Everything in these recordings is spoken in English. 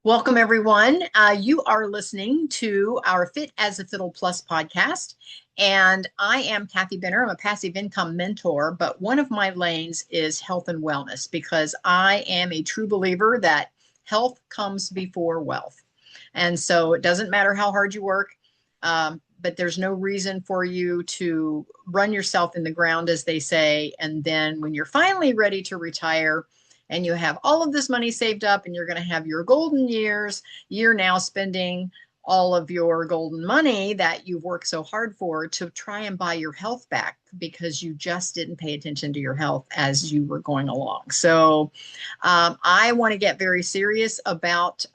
Welcome, everyone. You are listening to our Fit as a Fiddle Plus podcast. And I am Kathy Benner. I'm a passive income mentor, but one of my lanes is health and wellness because I am a true believer that health comes before wealth. And so it doesn't matter how hard you work, but there's no reason for you to run yourself in the ground, as they say. And then when you're finally ready to retire, and you have all of this money saved up and you're going to have your golden years, you're now spending all of your golden money that you've worked so hard for to try and buy your health back because you just didn't pay attention to your health as you were going along. So I want to get very serious about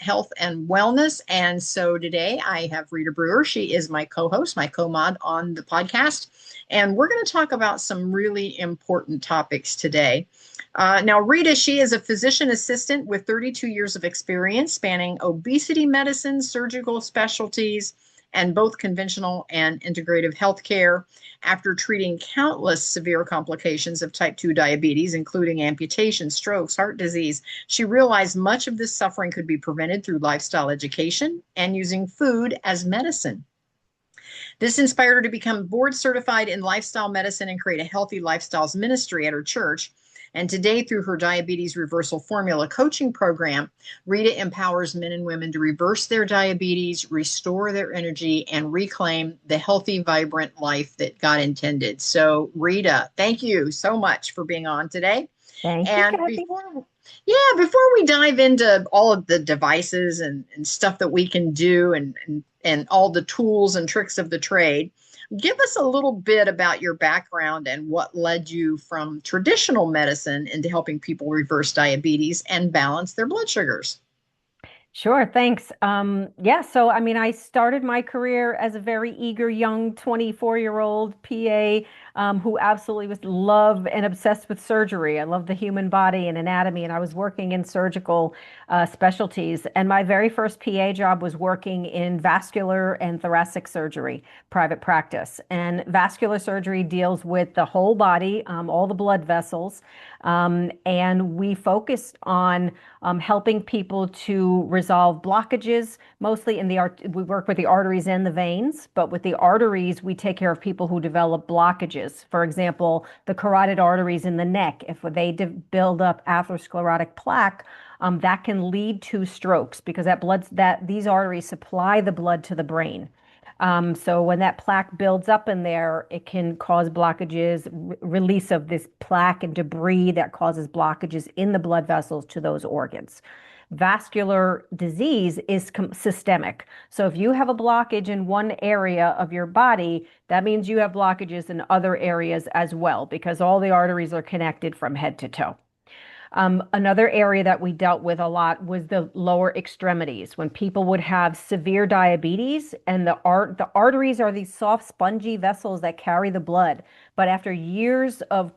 health and wellness. And so today I have Rita Brewer. She is my co-host, my co-mod on the podcast. And we're going to talk about some really important topics today. Now, Rita, she is a physician assistant with 32 years of experience spanning obesity medicine, surgical specialties, and both conventional and integrative healthcare. After treating countless severe complications of type 2 diabetes, including amputation, strokes, heart disease, she realized much of this suffering could be prevented through lifestyle education and using food as medicine. This inspired her to become board certified in lifestyle medicine and create a healthy lifestyles ministry at her church. And today, through her diabetes reversal formula coaching program, Rita empowers men and women to reverse their diabetes, restore their energy, and reclaim the healthy, vibrant life that God intended. So, Rita, thank you so much for being on today. Thank you, And Kathy. before we dive into all of the devices and stuff that we can do and all the tools and tricks of the trade, give us a little bit about your background and what led you from traditional medicine into helping people reverse diabetes and balance their blood sugars. Sure, thanks. I started my career as a very eager young 24-year-old PA who absolutely was love and obsessed with surgery. I love the human body and anatomy, and I was working in surgical specialties. And my very first PA job was working in vascular and thoracic surgery, private practice. And vascular surgery deals with the whole body, all the blood vessels. And we focused on helping people to resolve blockages, mostly in the we work with the arteries and the veins, but with the arteries, we take care of people who develop blockages. For example, the carotid arteries in the neck, if they build up atherosclerotic plaque, that can lead to strokes because these arteries supply the blood to the brain. So when that plaque builds up in there, it can cause blockages, release of this plaque and debris that causes blockages in the blood vessels to those organs. Vascular disease is systemic. So if you have a blockage in one area of your body, that means you have blockages in other areas as well, because all the arteries are connected from head to toe. Another area that we dealt with a lot was the lower extremities. When people would have severe diabetes, and the arteries are these soft, spongy vessels that carry the blood. But after years of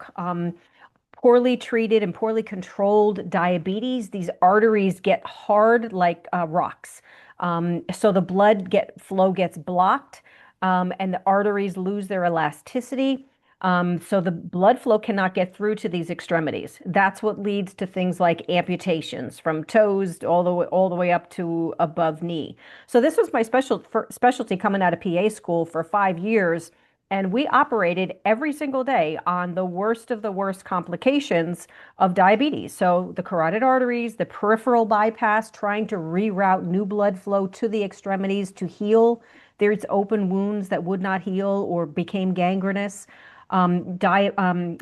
poorly treated and poorly controlled diabetes, these arteries get hard like rocks. So the flow gets blocked, and the arteries lose their elasticity. So the blood flow cannot get through to these extremities. That's what leads to things like amputations from toes all the way up to above knee. So this was my specialty coming out of PA school for 5 years. And we operated every single day on the worst of the worst complications of diabetes. So the carotid arteries, the peripheral bypass, trying to reroute new blood flow to the extremities to heal. There's open wounds that would not heal or became gangrenous.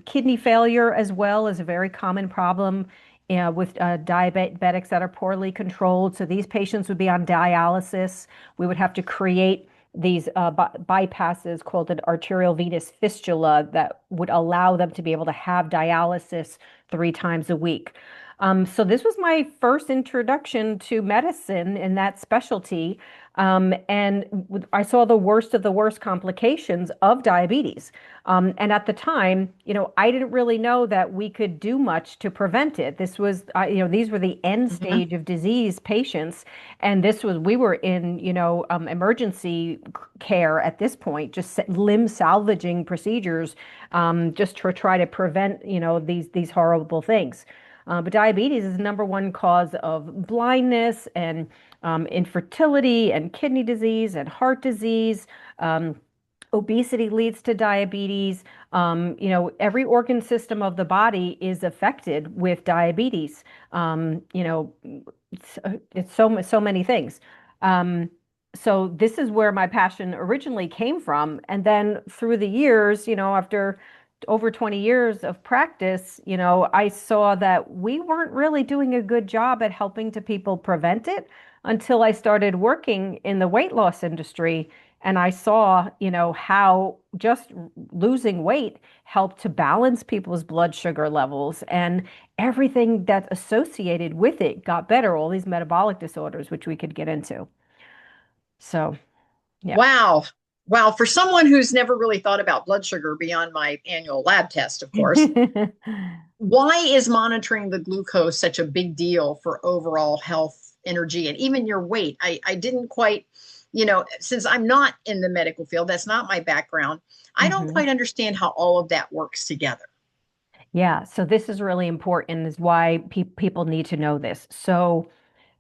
Kidney failure as well is a very common problem with diabetics that are poorly controlled. So these patients would be on dialysis. We would have to create these bypasses called an arterial venous fistula that would allow them to be able to have dialysis 3 times a week. So this was my first introduction to medicine in that specialty. I saw the worst of the worst complications of diabetes. And at the time, I didn't really know that we could do much to prevent it. These were the end Mhm. stage of disease patients. And we were in, emergency care at this point, just limb salvaging procedures, just to try to prevent, these horrible things. But diabetes is the number one cause of blindness and infertility and kidney disease and heart disease. Um, Obesity leads to diabetes. Every organ system of the body is affected with diabetes. It's so many things. Um, so this is where my passion originally came from. And then through the years, after over 20 years of practice, I saw that we weren't really doing a good job at helping to people prevent it until I started working in the weight loss industry. And I saw, how just losing weight helped to balance people's blood sugar levels, and everything that's associated with it got better, all these metabolic disorders, which we could get into. So, yeah. Wow. Wow. For someone who's never really thought about blood sugar beyond my annual lab test, of course, why is monitoring the glucose such a big deal for overall health, energy, and even your weight? I didn't quite, since I'm not in the medical field, that's not my background. I don't hmm quite understand how all of that works together. Yeah, so this is really important, is why people need to know this. So,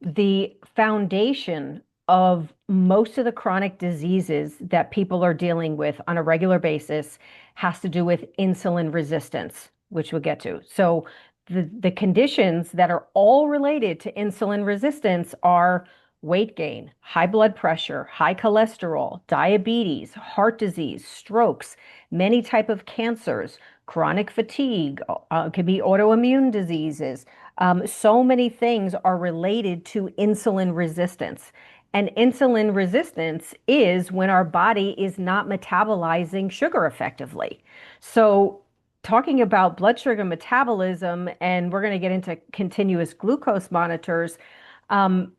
the foundation of most of the chronic diseases that people are dealing with on a regular basis has to do with insulin resistance, which we'll get to. So the conditions that are all related to insulin resistance are weight gain, high blood pressure, high cholesterol, diabetes, heart disease, strokes, many type of cancers, chronic fatigue, can be autoimmune diseases. So many things are related to insulin resistance. And insulin resistance is when our body is not metabolizing sugar effectively. So, talking about blood sugar metabolism, and we're going to get into continuous glucose monitors.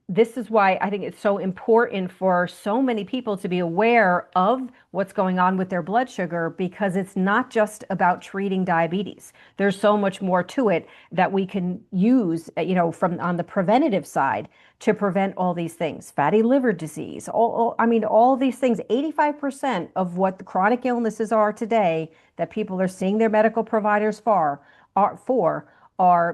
This is why I think it's so important for so many people to be aware of what's going on with their blood sugar, because it's not just about treating diabetes. There's so much more to it that we can use, from on the preventative side to prevent all these things, fatty liver disease, I mean, all these things. 85% of what the chronic illnesses are today that people are seeing their medical providers are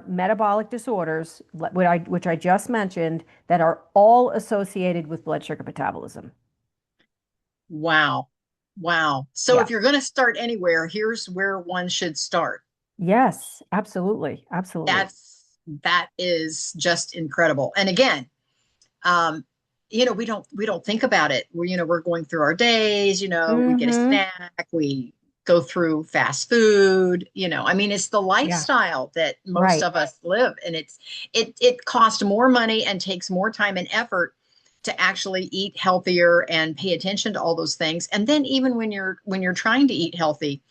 metabolic disorders, which I just mentioned, that are all associated with blood sugar metabolism. Wow. Wow. So Yeah. if you're going to start anywhere, here's where one should start. Yes, absolutely. Absolutely. That is just incredible. And again, um, we don't think about it. We're going through our days, we get a Mm-hmm. snack, we go through fast food, I mean, it's the Yeah. lifestyle that most Right. of us live, and it costs more money and takes more time and effort to actually eat healthier and pay attention to all those things. And then even when you're trying to eat healthy,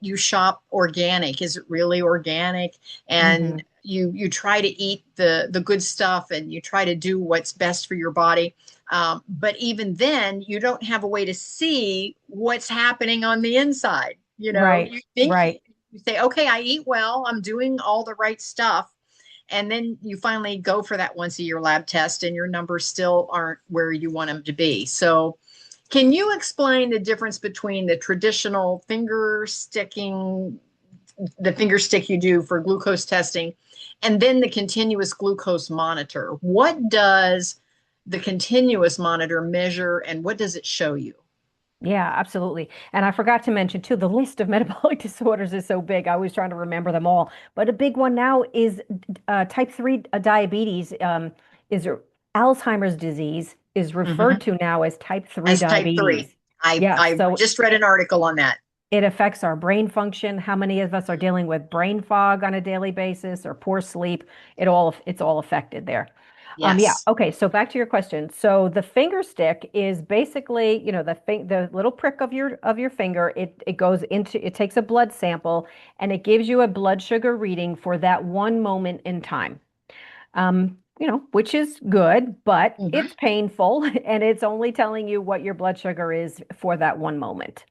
you shop organic. Is it really organic? Mm-hmm. And you try to eat the good stuff, and you try to do what's best for your body. But even then, you don't have a way to see what's happening on the inside. Right. You think Right. you say, okay, I eat well, I'm doing all the right stuff. And then you finally go for that once a year lab test, and your numbers still aren't where you want them to be. So, can you explain the difference between the traditional the finger stick you do for glucose testing, and then the continuous glucose monitor? What does the continuous monitor measure, and what does it show you? Yeah, absolutely. And I forgot to mention too, the list of metabolic disorders is so big. I was trying to remember them all. But a big one now is type 3 diabetes, is Alzheimer's disease is referred Mhm. to now as type 3 As type 3. diabetes. I, Yeah, I so just read an article on that. it affects our brain function. How many of us are dealing with brain fog on a daily basis or poor sleep? It's all affected there. Yeah. Yes. Okay. So back to your question. So the finger stick is basically, the little prick of your finger. It takes a blood sample and it gives you a blood sugar reading for that one moment in time. Which is good, but Mhm. it's painful and it's only telling you what your blood sugar is for that one moment.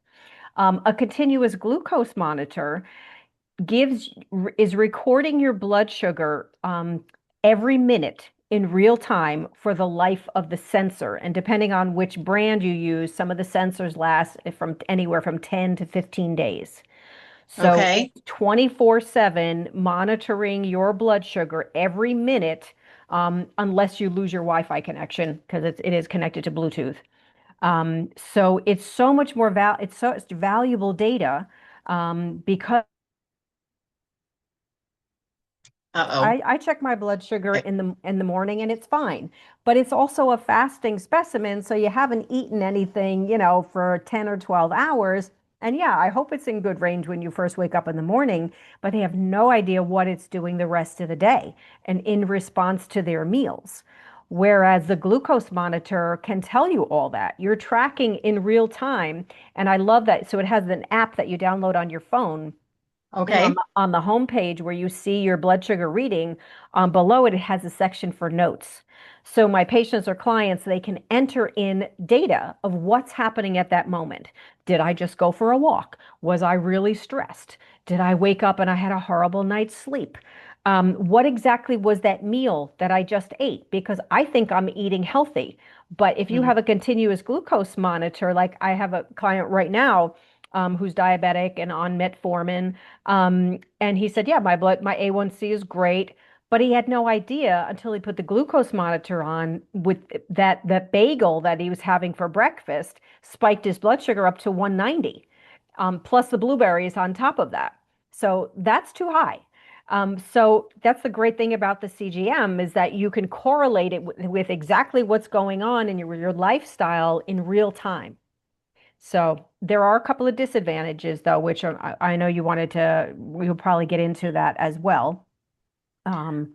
A continuous glucose monitor is recording your blood sugar every minute in real time for the life of the sensor. And depending on which brand you use, some of the sensors last from anywhere from 10 to 15 days. So Okay. it's 24/7 monitoring your blood sugar every minute, unless you lose your Wi-Fi connection because it is connected to Bluetooth. So it's so much more it's valuable data, because Uh-oh. I check my blood sugar Okay. in the morning and it's fine. But it's also a fasting specimen, so you haven't eaten anything, for 10 or 12 hours. And yeah, I hope it's in good range when you first wake up in the morning, but they have no idea what it's doing the rest of the day and in response to their meals. Whereas the glucose monitor can tell you all that. You're tracking in real time. And I love that. So it has an app that you download on your phone, and on Okay. the home page where you see your blood sugar reading, below it, it has a section for notes. So my patients or clients, they can enter in data of what's happening at that moment. Did I just go for a walk? Was I really stressed? Did I wake up and I had a horrible night's sleep? What exactly was that meal that I just ate? Because I think I'm eating healthy. But if you Mhm. have a continuous glucose monitor, like I have a client right now, who's diabetic and on metformin, and he said, yeah, my A1C is great. But he had no idea until he put the glucose monitor on, with that bagel that he was having for breakfast spiked his blood sugar up to 190, plus the blueberries on top of that. So that's too high. So that's the great thing about the CGM, is that you can correlate it with exactly what's going on in your lifestyle in real time. So there are a couple of disadvantages, though, which I know we'll probably get into that as well. Um,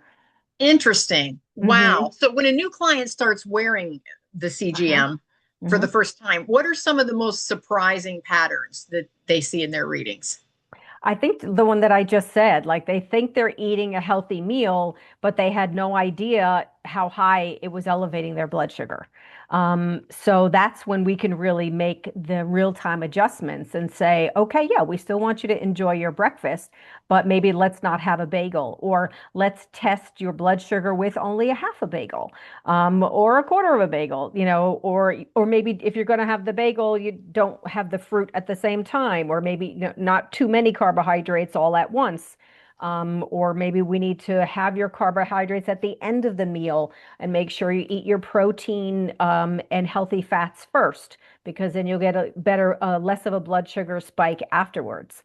Interesting. Wow. mhm, So when a new client starts wearing the uh-huh, CGM for the mhm. first time, what are some of the most surprising patterns that they see in their readings? I think the one that I just said, like they think they're eating a healthy meal, but they had no idea how high it was elevating their blood sugar. So that's when we can really make the real-time adjustments and say, okay, yeah, we still want you to enjoy your breakfast, but maybe let's not have a bagel, or let's test your blood sugar with only a half a bagel, or a quarter of a bagel, or maybe if you're going to have the bagel, you don't have the fruit at the same time, or maybe, not too many carbohydrates all at once. Or maybe we need to have your carbohydrates at the end of the meal and make sure you eat your protein, and healthy fats first, because then you'll get a better, less of a blood sugar spike afterwards.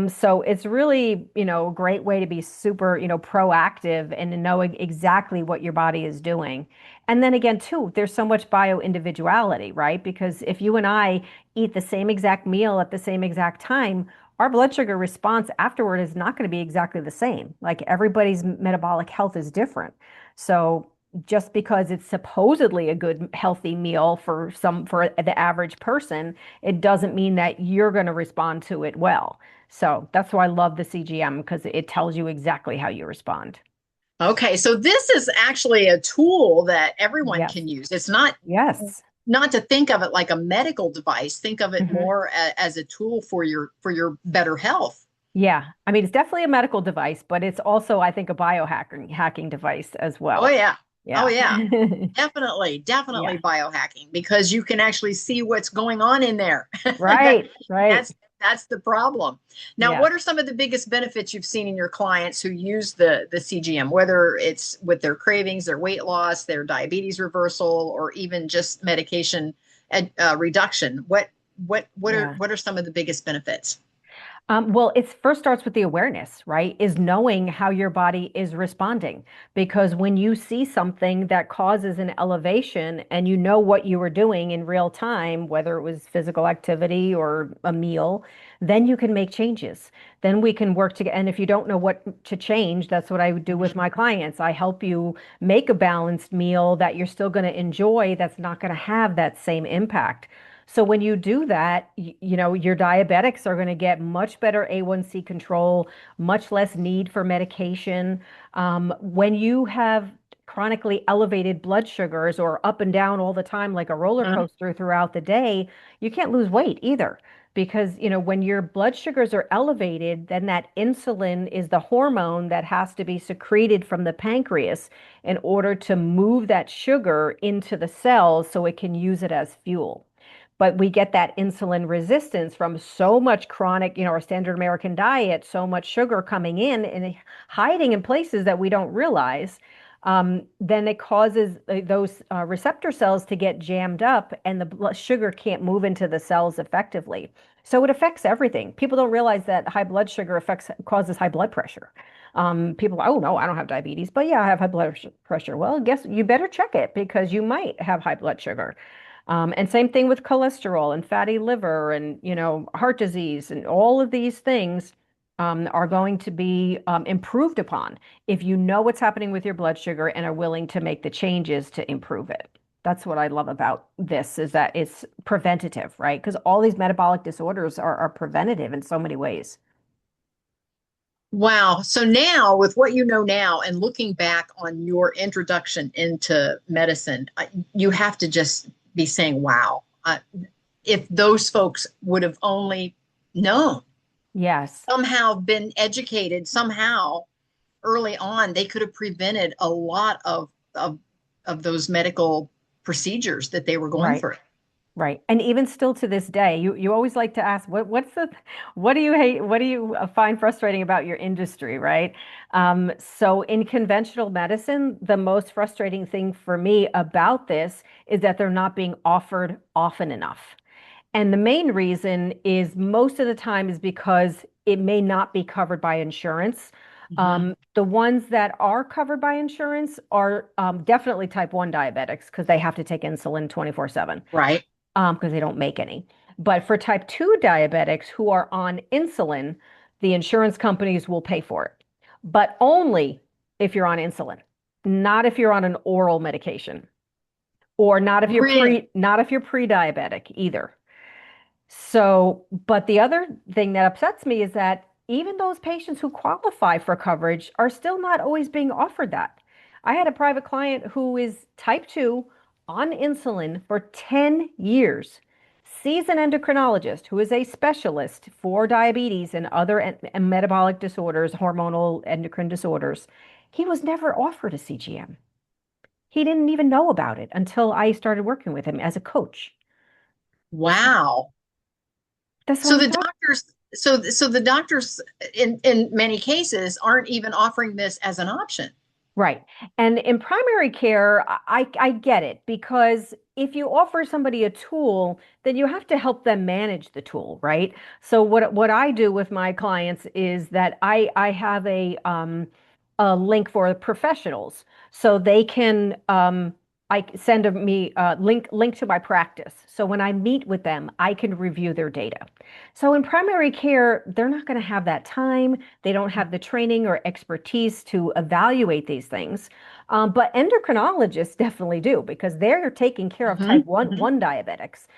So it's really, a great way to be super, proactive and to know exactly what your body is doing. And then again, too, there's so much bio individuality, right? Because if you and I eat the same exact meal at the same exact time, our blood sugar response afterward is not going to be exactly the same. Like everybody's metabolic health is different. So just because it's supposedly a good healthy meal for the average person, it doesn't mean that you're going to respond to it well. So that's why I love the CGM, because it tells you exactly how you respond. Okay, so this is actually a tool that everyone Yes. can use. It's not to think of it like a medical device. Think of it Hmm. more as a tool for your better health. Yeah. I mean, it's definitely a medical device, but it's also, I think, a hacking device as Oh well. yeah. Oh Yeah. yeah. Definitely, definitely Yeah. biohacking because you can actually see what's going on in there. that Right. Right. that's the problem. Now, Yeah. what are some of the biggest benefits you've seen in your clients who use the CGM, whether it's with their cravings, their weight loss, their diabetes reversal, or even just medication reduction? Yeah. What are some of the biggest benefits? Well, it first starts with the awareness, right? Is knowing how your body is responding. Because when you see something that causes an elevation and you know what you were doing in real time, whether it was physical activity or a meal, then you can make changes. Then we can work together. And if you don't know what to change, that's what I would do with Mhm. my clients. I help you make a balanced meal that you're still going to enjoy, that's not going to have that same impact. So when you do that, your diabetics are going to get much better A1C control, much less need for medication. When you have chronically elevated blood sugars or up and down all the time, like a roller Uh, coaster throughout the day, you can't lose weight either. Because, when your blood sugars are elevated, then that insulin is the hormone that has to be secreted from the pancreas in order to move that sugar into the cells so it can use it as fuel. but we get that insulin resistance from so much chronic, our standard American diet, so much sugar coming in and hiding in places that we don't realize. Then it causes those receptor cells to get jammed up, and the blood sugar can't move into the cells effectively. So it affects everything. People don't realize that high blood sugar causes high blood pressure. People, oh no, I don't have diabetes, but yeah, I have high blood pressure. Well, guess you better check it because you might have high blood sugar. And same thing with cholesterol and fatty liver and, heart disease and all of these things are going to be improved upon if you know what's happening with your blood sugar and are willing to make the changes to improve it. That's what I love about this is that it's preventative, right? Because all these metabolic disorders are preventative in so many ways. Wow. So now, with what you know now and looking back on your introduction into medicine, you have to just be saying, wow, if those folks would have only known, Yes. somehow been educated, somehow early on, they could have prevented a lot of those medical procedures that they were going Right. through. Right. And even still to this day, you always like to ask, what do you hate? What do you find frustrating about your industry, right? So in conventional medicine, the most frustrating thing for me about this is that they're not being offered often enough. And the main reason is most of the time is because it may not be covered by insurance. Mhm. The ones that are covered by insurance are definitely type 1 diabetics because they have to take insulin 24/7 Right. because they don't make any. But for type 2 diabetics who are on insulin, the insurance companies will pay for it, but only if you're on insulin, not if you're on an oral medication, or Really? not if you're pre-diabetic either. So, but the other thing that upsets me is that even those patients who qualify for coverage are still not always being offered that. I had a private client who is type 2 on insulin for 10 years, sees an endocrinologist who is a specialist for diabetes and other and metabolic disorders, hormonal endocrine disorders. He was never offered a CGM. He didn't even know about it until I started working with him as a coach. Wow. That's what So I'm the talking. doctors, so the doctors in many cases aren't even offering this as an option. Right. And in primary care, I get it because if you offer somebody a tool, then you have to help them manage the tool, right? So what I do with my clients is that I have a link for professionals so they can I send me a link to my practice. So when I meet with them, I can review their data. So in primary care, they're not going to have that time. They don't have the training or expertise to evaluate these things. But endocrinologists definitely do because they're taking care of Hmm. type 1, Hmm. 1 diabetics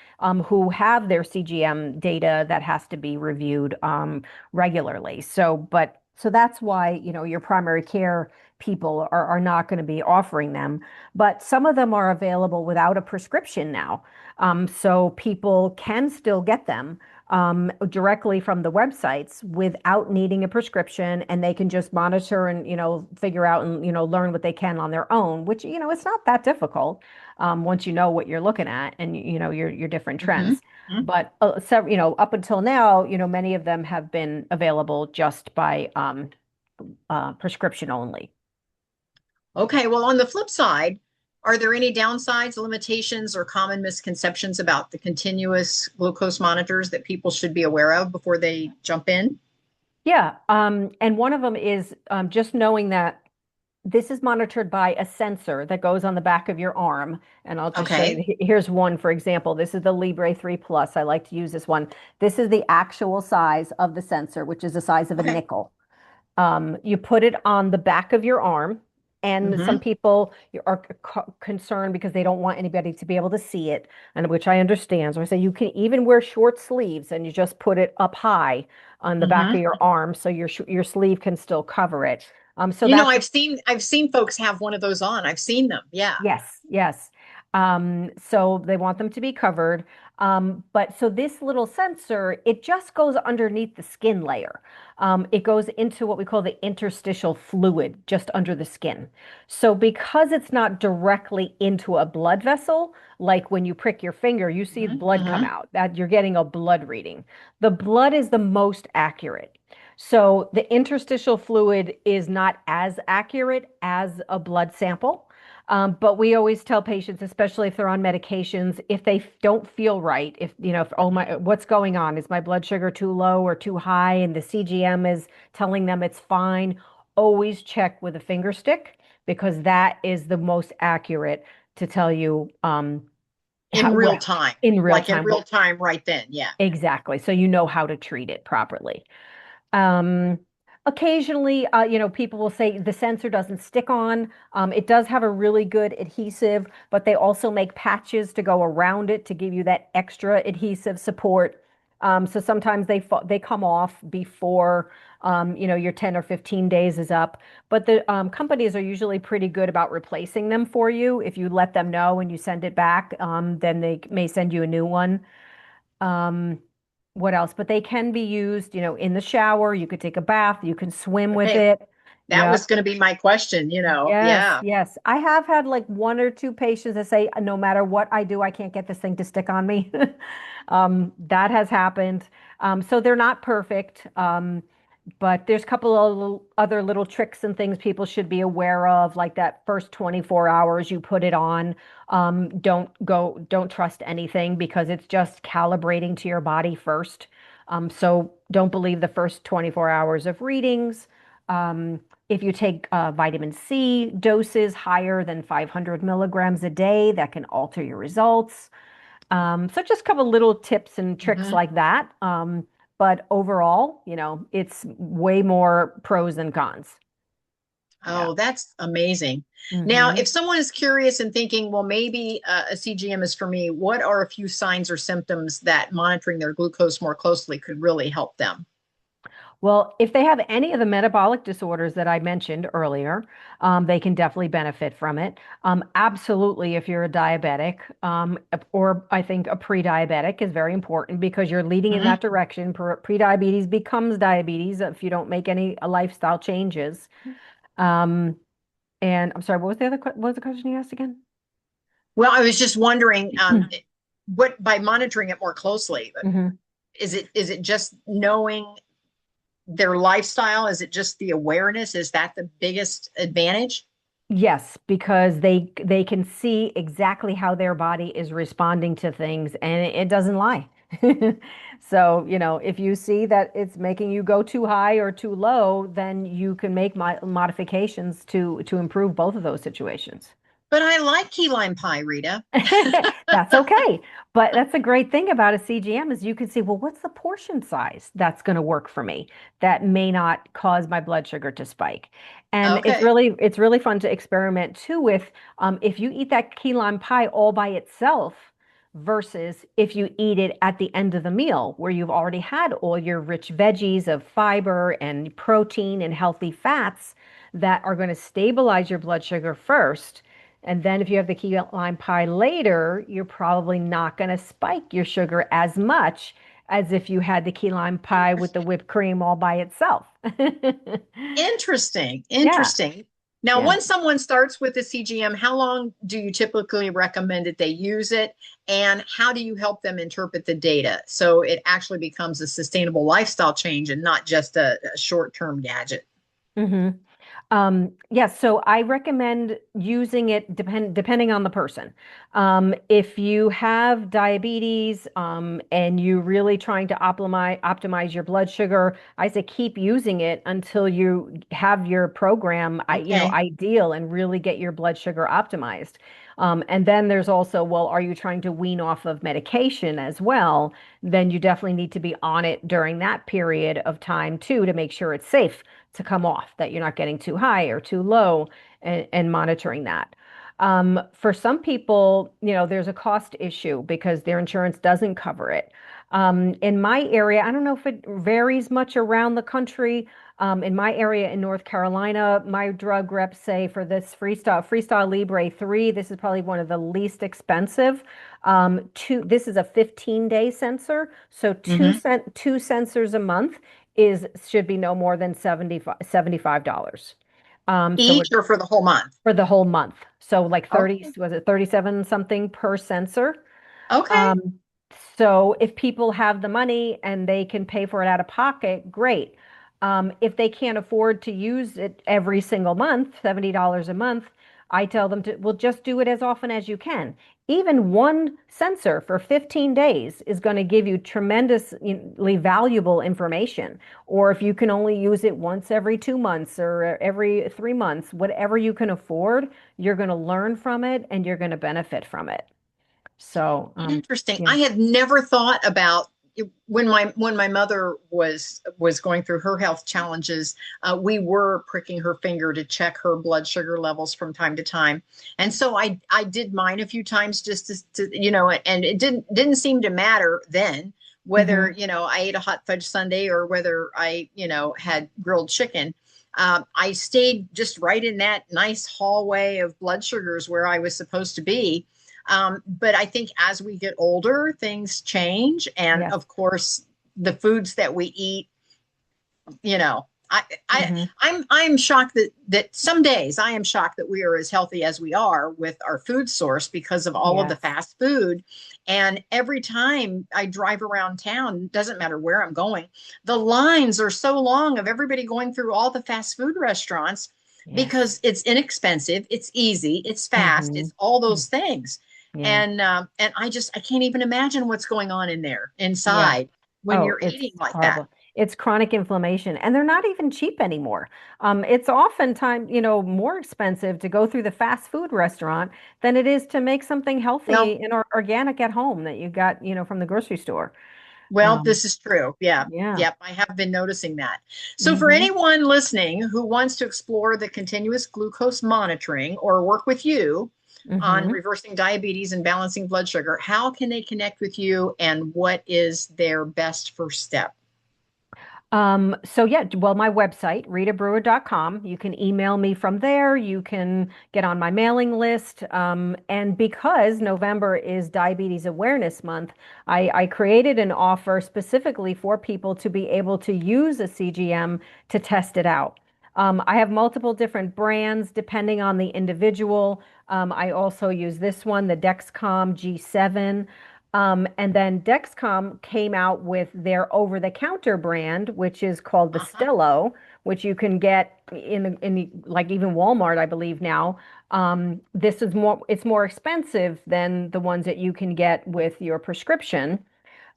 who have their CGM data that has to be reviewed regularly. So that's why, your primary care people are not going to be offering them. But some of them are available without a prescription now. So people can still get them directly from the websites without needing a prescription, and they can just monitor and figure out and learn what they can on their own, which it's not that difficult once you know what you're looking at and your different Hmm. trends. But so up until now, many of them have been available just by prescription only. Okay, well, on the flip side, are there any downsides, limitations, or common misconceptions about the continuous glucose monitors that people should be aware of before they jump in? Yeah, and one of them is just knowing that this is monitored by a sensor that goes on the back of your arm. And I'll just show you. Okay. Here's one, for example. This is the Libre 3 Plus. I like to use this one. This is the actual size of the sensor, which is the size of a Okay. nickel. You put it on the back of your arm, and some Hmm. people are concerned because they don't want anybody to be able to see it, and which I understand. So I say you can even wear short sleeves, and you just put it up high on the back of Hmm. your arm, so your sleeve can still cover it. So You know, that's I've seen folks have one of those on. I've seen them. Yeah. yes, yes. So they want them to be covered. But so this little sensor, it just goes underneath the skin layer. It goes into what we call the interstitial fluid just under the skin. So because it's not directly into a blood vessel, like when you prick your finger, you see the blood come Hmm. out, that you're getting a blood reading. The blood is the most accurate. So the interstitial fluid is not as accurate as a blood sample. But we always tell patients, especially if they're on medications, if they don't feel right, if, if, oh my, what's going on? Is my blood sugar too low or too high? And the CGM is telling them it's fine. Always check with a finger stick because that is the most accurate to tell you In real well, time, in real like in time. real time, right then. Yeah. Exactly. So you know how to treat it properly. Um, Occasionally, people will say the sensor doesn't stick on. It does have a really good adhesive, but they also make patches to go around it to give you that extra adhesive support. So sometimes they come off before your 10 or 15 days is up. But the companies are usually pretty good about replacing them for you. If you let them know and you send it back, then they may send you a new one. Um, what else? But they can be used, in the shower. You could take a bath. You can swim with Okay. it. That was Yep. going to be my question, Yes, Yeah. yes. I have had like one or two patients that say, no matter what I do, I can't get this thing to stick on me. That has happened. So they're not perfect. But there's a couple of other little tricks and things people should be aware of, like that first 24 hours you put it on. Don't trust anything because it's just calibrating to your body first. So don't believe the first 24 hours of readings. If you take vitamin C doses higher than 500 milligrams a day, that can alter your results. So just a couple little tips and tricks Hmm. like that. But overall, it's way more pros than cons. Yeah. Oh, that's amazing. Now, Hmm. if someone is curious and thinking, well, maybe a CGM is for me, what are a few signs or symptoms that monitoring their glucose more closely could really help them? Well, if they have any of the metabolic disorders that I mentioned earlier, they can definitely benefit from it. Absolutely, if you're a diabetic, or I think a pre-diabetic is very important because you're leading in Hmm. that direction. Pre-diabetes becomes diabetes if you don't make any lifestyle changes. Um, and I'm sorry, what was the question you asked again? Well, I was just wondering, what by monitoring it more closely, Mhm. is it just knowing their lifestyle? Is it just the awareness? Is that the biggest advantage? Yes, because they can see exactly how their body is responding to things and it doesn't lie. So, if you see that it's making you go too high or too low, then you can make modifications to improve both of those situations. But I like key lime pie, Rita. That's okay. But that's a great thing about a CGM is you can see, well, what's the portion size that's going to work for me that may not cause my blood sugar to spike. And Okay. it's really fun to experiment too with if you eat that key lime pie all by itself versus if you eat it at the end of the meal where you've already had all your rich veggies of fiber and protein and healthy fats that are going to stabilize your blood sugar first. And then if you have the key lime pie later, you're probably not going to spike your sugar as much as if you had the key lime pie with the whipped cream all by itself. Interesting. Yeah, Interesting. Now, yeah. once someone starts with the CGM, how long do you typically recommend that they use it? And how do you help them interpret the data so it actually becomes a sustainable lifestyle change and not just a short-term gadget? Hmm. Yes, so I recommend using it depending on the person. If you have diabetes, and you're really trying to optimize your blood sugar, I say keep using it until you have your program, Okay. ideal and really get your blood sugar optimized. And then there's also, well, are you trying to wean off of medication as well? Then you definitely need to be on it during that period of time too to make sure it's safe to come off, that you're not getting too high or too low and monitoring that. For some people, there's a cost issue because their insurance doesn't cover it. In my area, I don't know if it varies much around the country. In my area in North Carolina, my drug reps say for this Freestyle Libre 3, this is probably one of the least expensive. This is a 15-day sensor, so Hmm. two sensors a month is should be no more than $75. So Each or for the whole month? for the whole month. So like 30, Okay. was it 37 something per sensor? Okay. Um, so if people have the money and they can pay for it out of pocket, great. If they can't afford to use it every single month, $70 a month, I tell them to, well, just do it as often as you can. Even one sensor for 15 days is going to give you tremendously valuable information. Or if you can only use it once every 2 months or every 3 months, whatever you can afford, you're going to learn from it and you're going to benefit from it. So, Interesting. yeah. I had never thought about when my mother was going through her health challenges. We were pricking her finger to check her blood sugar levels from time to time, and so I did mine a few times just and it didn't seem to matter then whether Hmm. I ate a hot fudge sundae or whether I had grilled chicken. I stayed just right in that nice hallway of blood sugars where I was supposed to be. But I think as we get older, things change. And Yes. of course, the foods that we eat, you know, I, I, Hmm. I'm shocked that some days I am shocked that we are as healthy as we are with our food source because of all of the Yes. fast food. And every time I drive around town, doesn't matter where I'm going, the lines are so long of everybody going through all the fast food restaurants Yes. because it's inexpensive, it's easy, it's fast, Hmm. it's all those things. Yeah. And I can't even imagine what's going on in there Yeah. inside when Oh, you're it's eating like that. horrible. It's chronic inflammation, and they're not even cheap anymore. It's oftentimes, more expensive to go through the fast food restaurant than it is to make something healthy Well, and organic at home that you got, from the grocery store. Well, Um, this is true. Yeah. yeah. Yep. I have been noticing that. So, for Hmm. anyone listening who wants to explore the continuous glucose monitoring or work with you on Hmm. reversing diabetes and balancing blood sugar, how can they connect with you and what is their best first step? So yeah, well, my website, ritabrewer.com, you can email me from there. You can get on my mailing list. And because November is Diabetes Awareness Month, I created an offer specifically for people to be able to use a CGM to test it out. I have multiple different brands depending on the individual. I also use this one, the Dexcom G7. And then Dexcom came out with their over-the-counter brand, which is called the Uh-huh. Stello, which you can get like even Walmart, I believe now. It's more expensive than the ones that you can get with your prescription.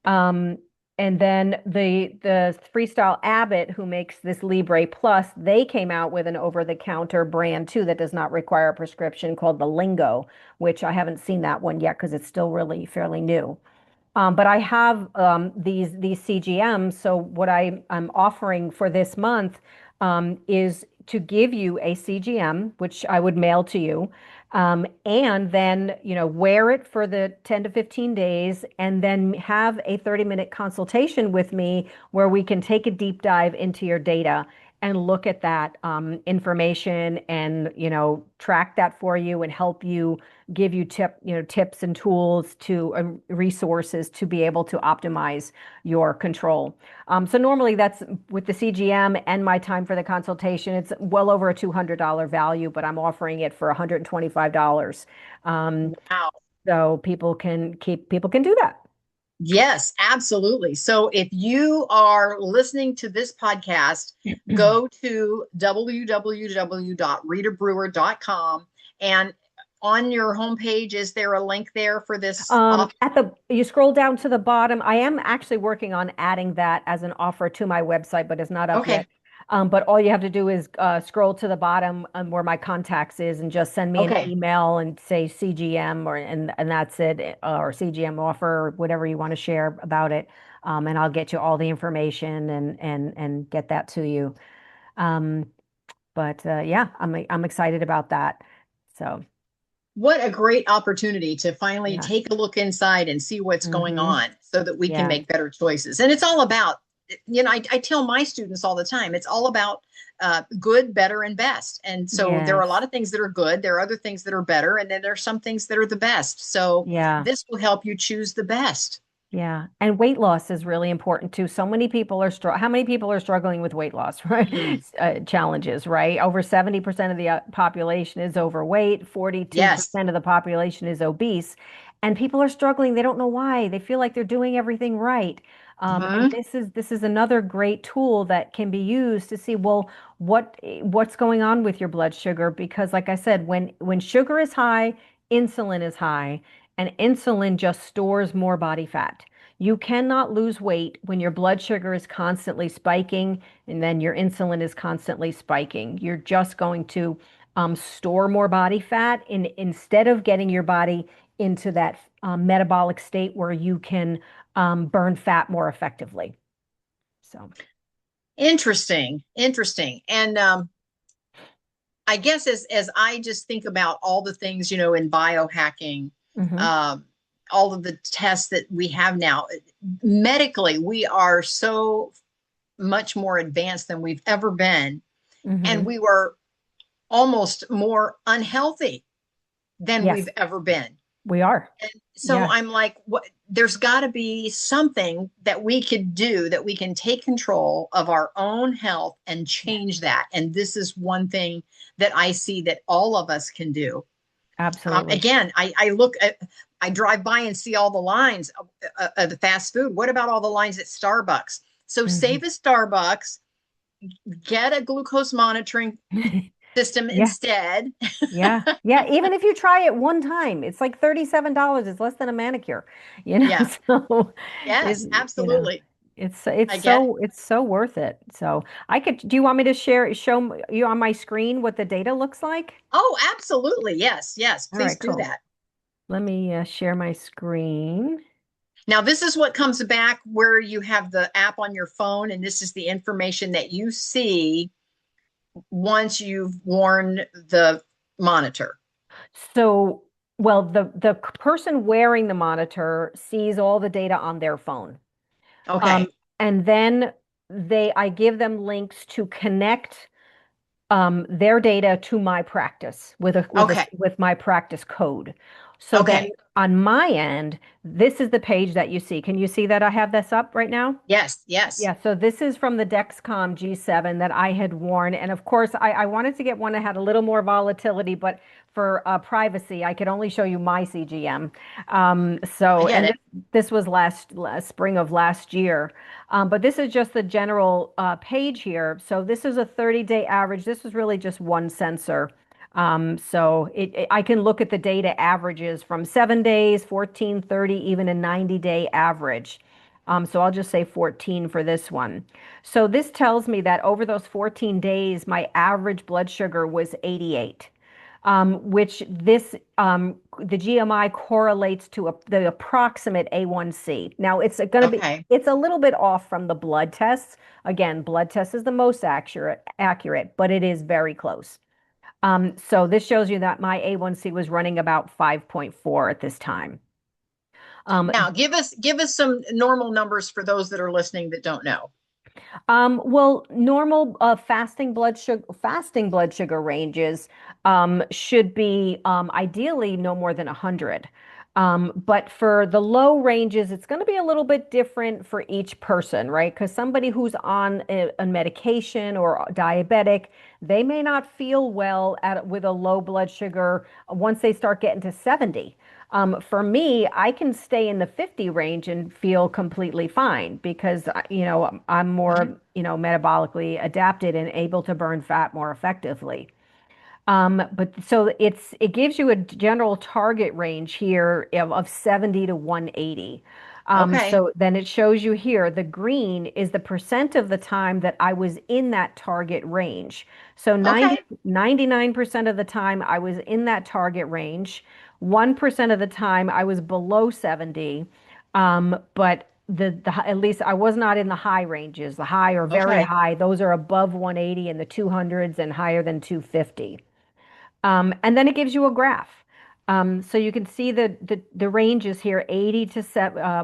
Um, and then the Freestyle Abbott, who makes this Libre Plus, they came out with an over-the-counter brand too that does not require a prescription called the Lingo, which I haven't seen that one yet because it's still really fairly new. But I have these CGMs. So what I'm offering for this month is to give you a CGM, which I would mail to you, and then wear it for the 10 to 15 days, and then have a 30-minute consultation with me where we can take a deep dive into your data and look at that information and track that for you and help you give you tips and tools to resources to be able to optimize your control. So normally that's with the CGM and my time for the consultation, it's well over a $200 value, but I'm offering it for $125. Um, Wow. so people can do that. Yes, absolutely. So if you are listening to this podcast, go to www.ritabrewer.com, and on your homepage, is there a link there for this offer? You scroll down to the bottom. I am actually working on adding that as an offer to my website, but it's not up yet. Okay. But all you have to do is scroll to the bottom where my contacts is and just send me an Okay. email and say CGM and that's it, or CGM offer or whatever you want to share about it. And I'll get you all the information and get that to you. Um, but yeah, I'm excited about that. So What a great opportunity to finally yeah. take a look inside and see what's going Hmm. on so that we can Yeah. make better choices. And it's all about I tell my students all the time, it's all about good, better, and best. And so there are a Yes. lot of things that are good. There are other things that are better. And then there are some things that are the best. So Yeah. this will help you choose the best. Yeah, and weight loss is really important too. So many people are how many people are struggling with weight loss, right? Mm, Challenges, right? Over 70% of the population is overweight, yes. 42% of the population is obese, and people are struggling. They don't know why. They feel like they're doing everything right. And Hmm. this is another great tool that can be used to see, well, what's going on with your blood sugar? Because like I said, when sugar is high, insulin is high. And insulin just stores more body fat. You cannot lose weight when your blood sugar is constantly spiking and then your insulin is constantly spiking. You're just going to store more body fat instead of getting your body into that metabolic state where you can burn fat more effectively. So, Interesting. Interesting. And I guess as I just think about all the things, in biohacking, hmm um, all of the tests that we have now, medically, we are so much more advanced than we've ever been. And hmm we were almost more unhealthy than we've yes, ever been. we are. And so Yeah, I'm like, what? There's got to be something that we could do that we can take control of our own health and yeah, change that. And this is one thing that I see that all of us can do. absolutely. Again, I look at, I drive by and see all the lines of the fast food. What about all the lines at Starbucks? So hmm save a Starbucks, get a glucose monitoring system Yeah. instead. Yeah. Yeah. Even if you try it one time, it's like $37. It's less than a manicure, you know? Yeah. So Yes, absolutely. it's I get it. so worth it. So do you want me to show you on my screen what the data looks like? Oh, absolutely. Yes, yes. All Please right, do cool. that. Let me share my screen. Now, this is what comes back where you have the app on your phone, and this is the information that you see once you've worn the monitor. So, well, the person wearing the monitor sees all the data on their phone. Um, Okay. and then I give them links to connect their data to my practice Okay. with my practice code. So then Okay. on my end, this is the page that you see. Can you see that I have this up right now? Yes. Yes. Yeah, so this is from the Dexcom G7 that I had worn. And of course, I wanted to get one that had a little more volatility, but for privacy, I could only show you my CGM. I So, get and it. this was last spring of last year. But this is just the general page here. So this is a 30-day average. This is really just one sensor. So I can look at the data averages from 7 days, 14, 30, even a 90-day average. So I'll just say 14 for this one. So this tells me that over those 14 days, my average blood sugar was 88, which the GMI correlates to the approximate A1C. Now Okay. it's a little bit off from the blood tests. Again, blood test is the most accurate, but it is very close. So this shows you that my A1C was running about 5.4 at this time. Um, Now, give us some normal numbers for those that are listening that don't know. Well, normal fasting blood sugar ranges should be ideally no more than 100. But for the low ranges, it's going to be a little bit different for each person, right? Because somebody who's on a medication or diabetic, they may not feel well with a low blood sugar once they start getting to 70. For me, I can stay in the 50 range and feel completely fine because, I'm Mhm. more, metabolically adapted and able to burn fat more effectively. But so it gives you a general target range here of 70 to 180. Okay. So then it shows you here the green is the percent of the time that I was in that target range. So Okay. 99% of the time I was in that target range. 1% of the time I was below 70. But at least I was not in the high ranges, the high or very Okay. high. Those are above 180 in the 200s and higher than 250. And then it gives you a graph. So you can see the ranges here, 80 to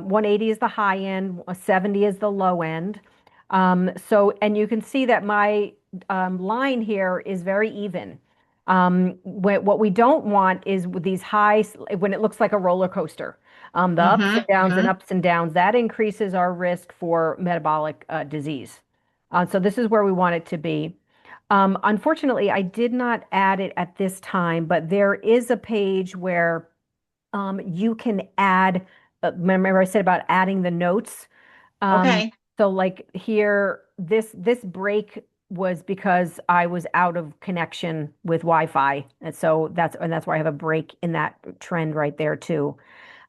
180 is the high end, 70 is the low end. And you can see that my line here is very even. What we don't want is with these when it looks like a roller coaster. The ups and Mm-hmm. downs and Mm-hmm. ups and downs, that increases our risk for metabolic disease. So this is where we want it to be. Unfortunately, I did not add it at this time, but there is a page where you can add, remember I said about adding the notes? Um, Okay. so like here, this break was because I was out of connection with Wi-Fi. And so that's why I have a break in that trend right there too.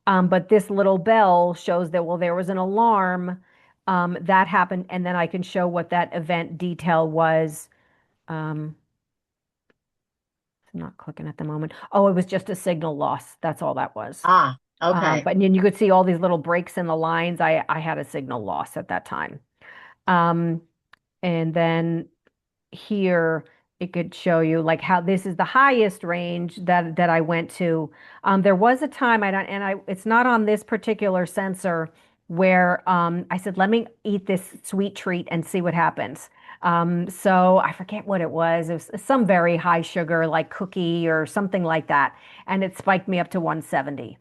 But this little bell shows that, well, there was an alarm that happened, and then I can show what that event detail was. Um, I'm not clicking at the moment. Oh, it was just a signal loss. That's all that was. Ah, okay. But then you could see all these little breaks in the lines. I had a signal loss at that time. Um, and then here it could show you like how this is the highest range that I went to. There was a time I don't, and I it's not on this particular sensor where I said, let me eat this sweet treat and see what happens. So I forget what it was. It was some very high sugar, like cookie or something like that, and it spiked me up to 170.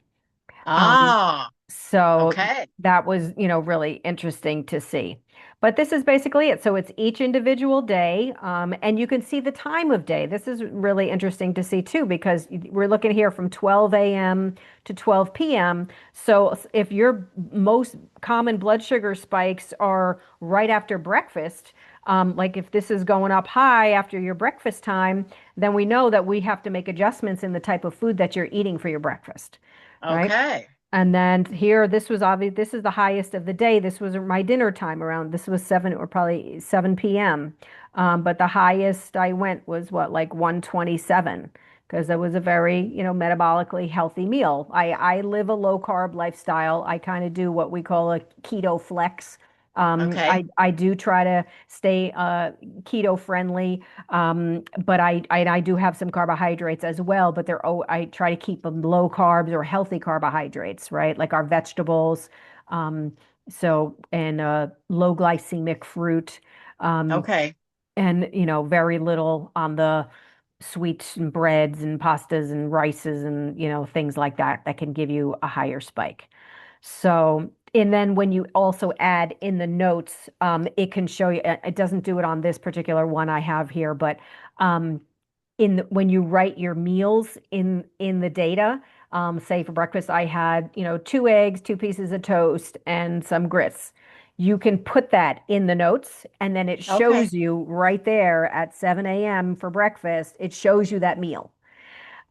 Um, Ah, so okay. that was, really interesting to see. But this is basically it. So it's each individual day, and you can see the time of day. This is really interesting to see too, because we're looking here from 12 a.m. to 12 p.m. So if your most common blood sugar spikes are right after breakfast, like if this is going up high after your breakfast time, then we know that we have to make adjustments in the type of food that you're eating for your breakfast, right? Okay. And then here, this was obvious. This is the highest of the day. This was my dinner time around. This was 7 or probably 7 p.m. But the highest I went was what, like 127, because it was a very, metabolically healthy meal. I live a low carb lifestyle. I kind of do what we call a keto flex. Okay. I do try to stay keto friendly, but I do have some carbohydrates as well, but I try to keep them low carbs or healthy carbohydrates, right? Like our vegetables, um, and low glycemic fruit, um, Okay. and very little on the sweets and breads and pastas and rices and things like that that can give you a higher spike. So, and then when you also add in the notes, it can show you. It doesn't do it on this particular one I have here, but um, when you write your meals in the data, say for breakfast I had, 2 eggs, 2 pieces of toast, and some grits. You can put that in the notes, and then it Okay. shows you right there at 7 a.m. for breakfast. It shows you that meal.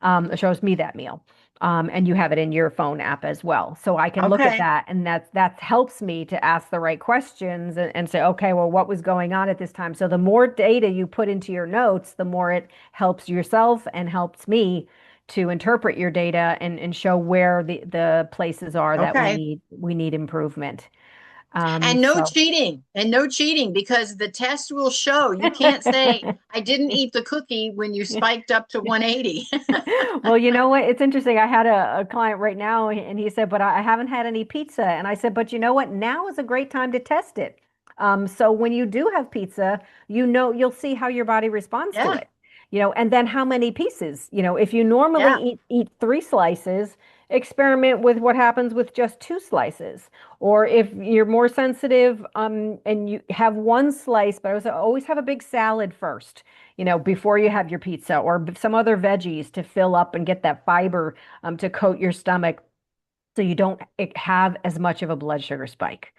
It shows me that meal. And you have it in your phone app as well. So I can look at Okay. that, and that helps me to ask the right questions and say, okay, well, what was going on at this time? So the more data you put into your notes, the more it helps yourself and helps me to interpret your data and show where the places are that we Okay. need improvement. And no So cheating. And no cheating because the test will show you can't say, I didn't eat the cookie when you spiked up to 180. Well, you know what? It's interesting. I had a client right now, and he said, "But I haven't had any pizza." And I said, "But you know what? Now is a great time to test it. So when you do have pizza, you'll see how your body responds to Yeah. it. And then how many pieces. If you normally Yeah. eat 3 slices, experiment with what happens with just 2 slices. Or if you're more sensitive, and you have one slice, but I was always have a big salad first, before you have your pizza, or some other veggies to fill up and get that fiber to coat your stomach so you don't have as much of a blood sugar spike.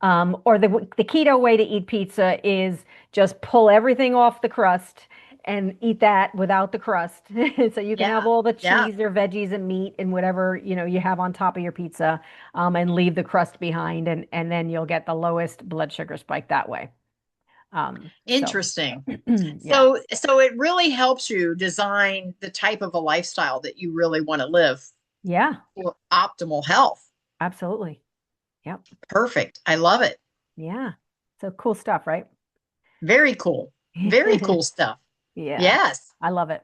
Or the keto way to eat pizza is just pull everything off the crust and eat that without the crust. So you can have Yeah. all the Yeah. cheese or veggies and meat and whatever, you have on top of your pizza, and leave the crust behind, and then you'll get the lowest blood sugar spike that way. So Interesting. yeah. So it really helps you design the type of a lifestyle that you really want to live Yeah, for optimal health. absolutely. Yep. Perfect. I love it. Yeah. So cool stuff, right? Very cool. Very cool stuff. Yeah. Yes. I love it.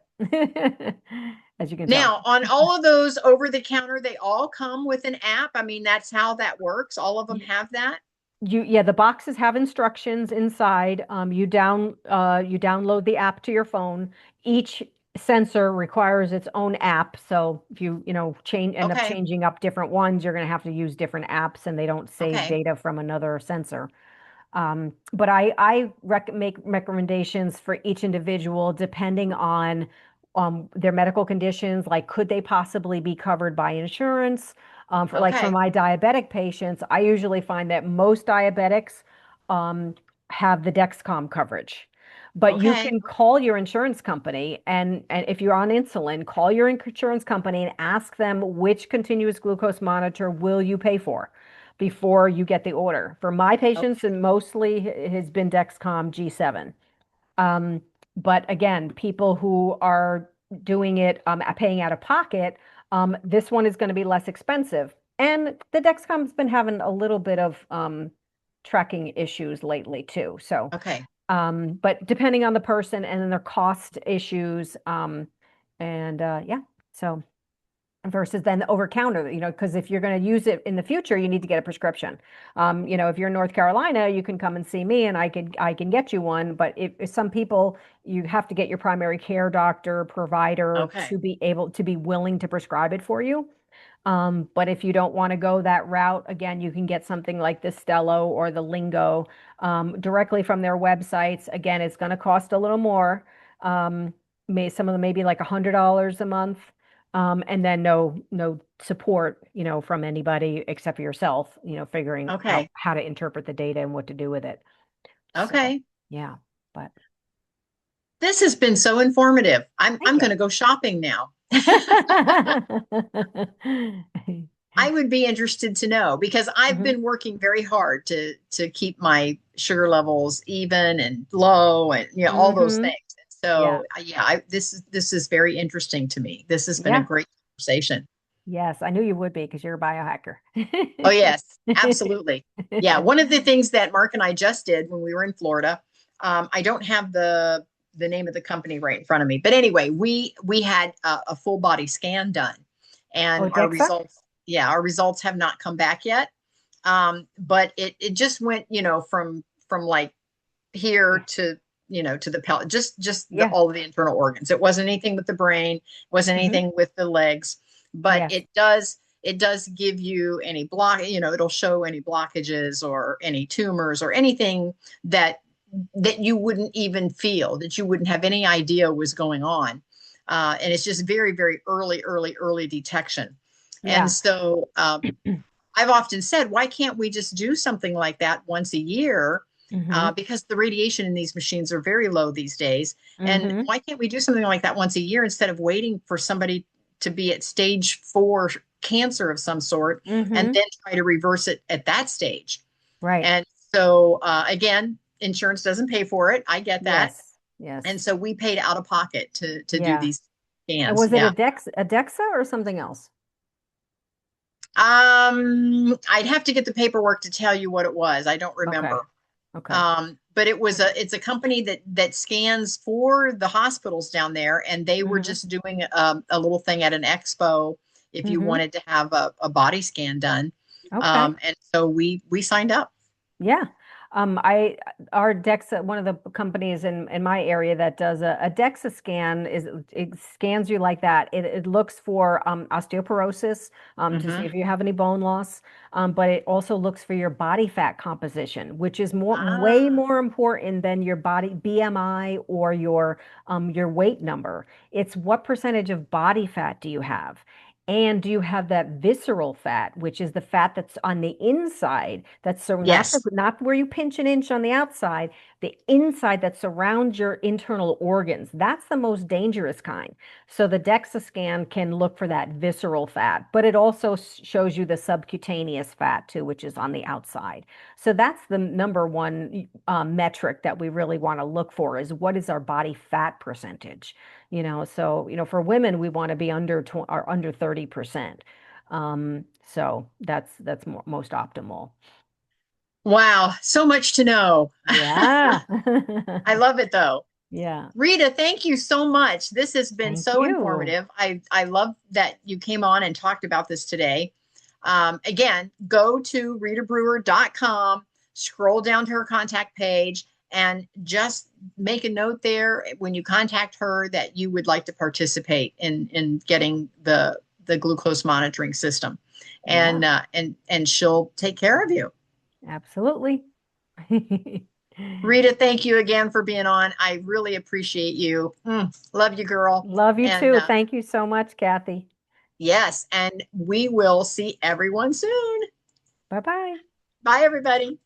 As you can tell. Now, on all of those over the counter, they all come with an app. I mean, that's how that works. All of them have that. The boxes have instructions inside. You download the app to your phone. Each sensor requires its own app. So if end up Okay. changing up different ones, you're going to have to use different apps, and they don't save Okay. data from another sensor. But I make recommendations for each individual depending on their medical conditions, like could they possibly be covered by insurance? For Okay. my diabetic patients, I usually find that most diabetics um, have the Dexcom coverage. But you Okay. can call your insurance company, and if you're on insulin, call your insurance company and ask them which continuous glucose monitor will you pay for before you get the order. For my patients, Okay. and mostly it has been Dexcom G7. Um, but again, people who are doing it, paying out of pocket, this one is going to be less expensive. And the Dexcom's been having a little bit of tracking issues lately too. So, Okay. but depending on the person and then their cost issues, yeah, so versus then over counter, because if you're going to use it in the future, you need to get a prescription. If you're in North Carolina, you can come and see me and I can get you one. But if some people, you have to get your primary care doctor, provider Okay. to be able to be willing to prescribe it for you. But if you don't want to go that route, again, you can get something like the Stello or the Lingo directly from their websites. Again, it's going to cost a little more. Some of them maybe like $100 a month, and then no support, from anybody except for yourself, figuring out Okay. how to interpret the data and what to do with it. So, Okay. yeah, but This has been so informative. I'm thank going you. to go shopping now. I would be interested to know because I've Mhm, been working very hard to keep my sugar levels even and low and all those mhm. things. And Yeah, so yeah, this is very interesting to me. This has been a yeah. great conversation. Yes, I knew you would be because you're a biohacker. Oh yes, absolutely. Yeah, one of the things that Mark and I just did when we were in Florida, I don't have the name of the company right in front of me, but anyway, we had a full body scan done, and our Odexa? results, yeah, our results have not come back yet. But it just went, from like here Yeah. to to the pellet, just Yeah. all of the internal organs. It wasn't anything with the brain, wasn't Hmm. anything with the legs, but Yes. it does give you any block, it'll show any blockages or any tumors or anything that you wouldn't even feel, that you wouldn't have any idea was going on. And it's just very, very early detection. And Yeah. so I've often said, why can't we just do something like that once a year? Hmm. Because the radiation in these machines are very low these days. And Hmm. why can't we do something like that once a year instead of waiting for somebody to be at stage 4 cancer of some sort and Hmm. then try to reverse it at that stage? Right. And so, again, insurance doesn't pay for it. I get that. Yes. Yes. And so we paid out of pocket to do Yeah. these And scans. was it Yeah. a Dexa or something else? I'd have to get the paperwork to tell you what it was. I don't Okay. remember. Okay. But it's a company that scans for the hospitals down there, and they were Hmm. just doing a little thing at an expo if you Hmm. wanted to have a body scan done. Okay. And so we signed up. Yeah. I our DEXA, one of the companies in my area that does a DEXA scan it scans you like that. It looks for osteoporosis to see Hmm. if you have any bone loss, but it also looks for your body fat composition, which is way Ah, more important than your body BMI or your weight number. It's what percentage of body fat do you have? And do you have that visceral fat, which is the fat that's on the inside, that's so yes. not where you pinch an inch on the outside, the inside that surrounds your internal organs. That's the most dangerous kind. So the DEXA scan can look for that visceral fat, but it also shows you the subcutaneous fat too, which is on the outside. So that's the number one metric that we really want to look for is what is our body fat percentage? So for women we want to be under or under 30%. So that's most optimal. Wow, so much to know. Yeah. I love it though. Yeah. Rita, thank you so much. This has been Thank so you. informative. I love that you came on and talked about this today. Again, go to ritabrewer.com, scroll down to her contact page and just make a note there when you contact her that you would like to participate in getting the glucose monitoring system, Yeah, and she'll take care of you. absolutely. Rita, thank you again for being on. I really appreciate you. Love you, girl. Love you And too. Thank you so much, Kathy. yes, and we will see everyone soon. Bye bye. Bye, everybody.